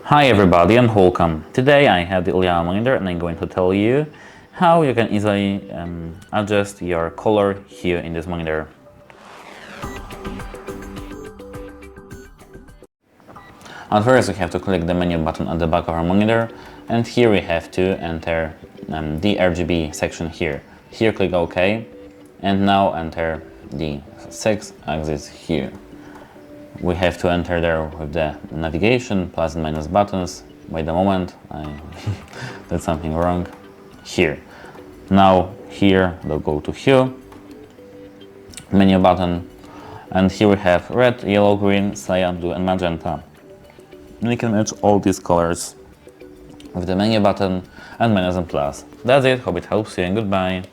Hi everybody and welcome. Today I have the IIYAMA monitor and I'm going to tell you how you can easily adjust your color here in this monitor. At first we have to click the menu button at the back of our monitor, and here we have to enter the RGB section here. Here click OK, and now enter the 6 axis here. We have to enter there with the navigation, plus and minus buttons. Wait a moment, I did something wrong. Here. Now here we'll go to hue, menu button, and here we have red, yellow, green, cyan, blue and magenta. And we can match all these colors with the menu button and minus and plus. That's it, hope it helps you and goodbye.